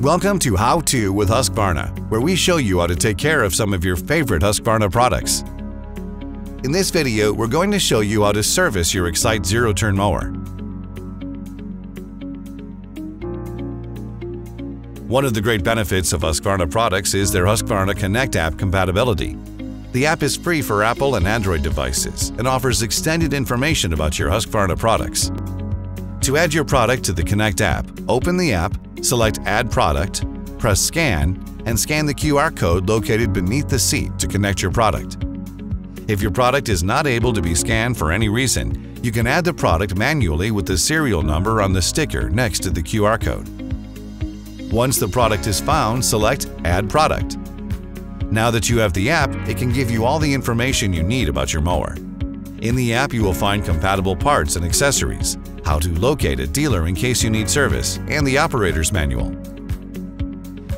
Welcome to How To with Husqvarna, where we show you how to take care of some of your favorite Husqvarna products. In this video, we're going to show you how to service your Xcite zero-turn mower. One of the great benefits of Husqvarna products is their Husqvarna Connect App compatibility. The app is free for Apple and Android devices and offers extended information about your Husqvarna products. To add your product to the Connect app, open the app, select Add Product, press Scan, and scan the QR code located beneath the seat to connect your product. If your product is not able to be scanned for any reason, you can add the product manually with the serial number on the sticker next to the QR code. Once the product is found, select Add Product. Now that you have the app, it can give you all the information you need about your mower. In the app, you will find compatible parts and accessories, how to locate a dealer in case you need service, and the operator's manual.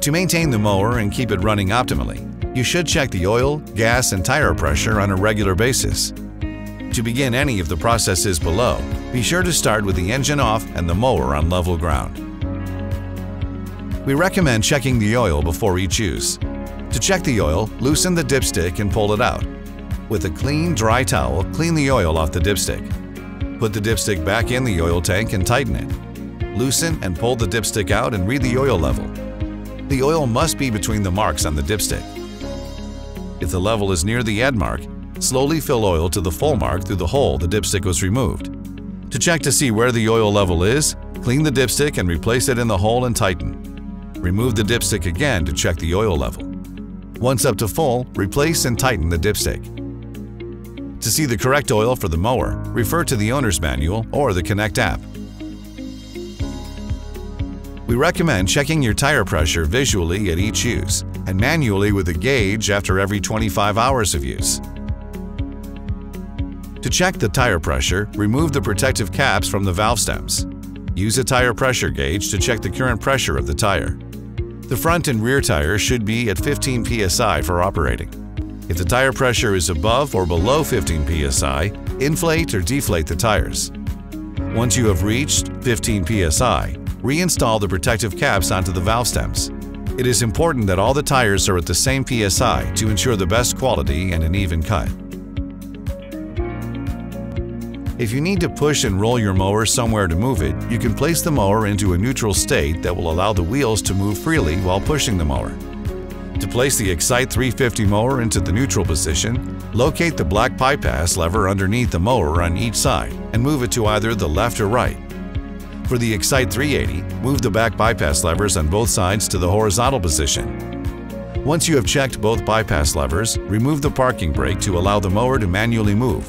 To maintain the mower and keep it running optimally, you should check the oil, gas, and tire pressure on a regular basis. To begin any of the processes below, be sure to start with the engine off and the mower on level ground. We recommend checking the oil before each use. To check the oil, loosen the dipstick and pull it out. With a clean, dry towel, clean the oil off the dipstick. Put the dipstick back in the oil tank and tighten it. Loosen and pull the dipstick out and read the oil level. The oil must be between the marks on the dipstick. If the level is near the edge mark, slowly fill oil to the full mark through the hole the dipstick was removed. To check to see where the oil level is, clean the dipstick and replace it in the hole and tighten. Remove the dipstick again to check the oil level. Once up to full, replace and tighten the dipstick. To see the correct oil for the mower, refer to the owner's manual or the Connect app. We recommend checking your tire pressure visually at each use and manually with a gauge after every 25 hours of use. To check the tire pressure, remove the protective caps from the valve stems. Use a tire pressure gauge to check the current pressure of the tire. The front and rear tires should be at 15 psi for operating. If the tire pressure is above or below 15 psi, inflate or deflate the tires. Once you have reached 15 psi, reinstall the protective caps onto the valve stems. It is important that all the tires are at the same psi to ensure the best quality and an even cut. If you need to push and roll your mower somewhere to move it, you can place the mower into a neutral state that will allow the wheels to move freely while pushing the mower. To place the Xcite 350 mower into the neutral position, locate the black bypass lever underneath the mower on each side and move it to either the left or right. For the Xcite 380, move the back bypass levers on both sides to the horizontal position. Once you have checked both bypass levers, remove the parking brake to allow the mower to manually move.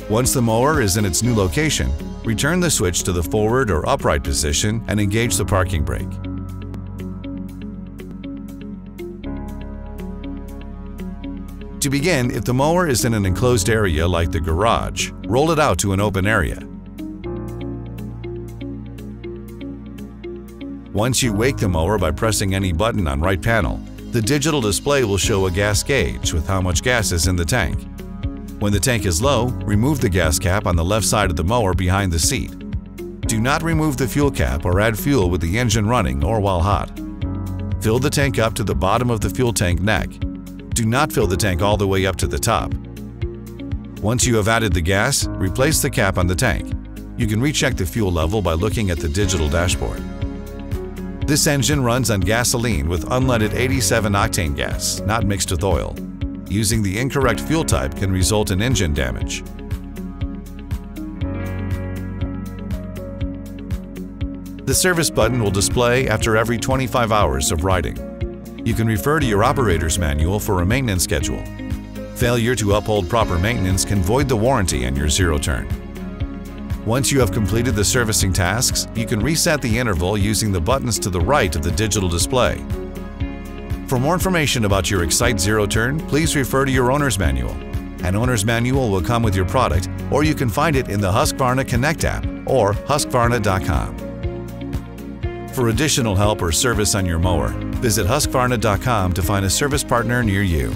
Once the mower is in its new location, return the switch to the forward or upright position and engage the parking brake. To begin, if the mower is in an enclosed area like the garage, roll it out to an open area. Once you wake the mower by pressing any button on right panel, the digital display will show a gas gauge with how much gas is in the tank. When the tank is low, remove the gas cap on the left side of the mower behind the seat. Do not remove the fuel cap or add fuel with the engine running or while hot. Fill the tank up to the bottom of the fuel tank neck. Do not fill the tank all the way up to the top. Once you have added the gas, replace the cap on the tank. You can recheck the fuel level by looking at the digital dashboard. This engine runs on gasoline with unleaded 87 octane gas, not mixed with oil. Using the incorrect fuel type can result in engine damage. The service button will display after every 25 hours of riding. You can refer to your operator's manual for a maintenance schedule. Failure to uphold proper maintenance can void the warranty on your zero-turn. Once you have completed the servicing tasks, you can reset the interval using the buttons to the right of the digital display. For more information about your Xcite zero-turn, please refer to your owner's manual. An owner's manual will come with your product, or you can find it in the Husqvarna Connect app or Husqvarna.com. For additional help or service on your mower, visit Husqvarna.com to find a service partner near you.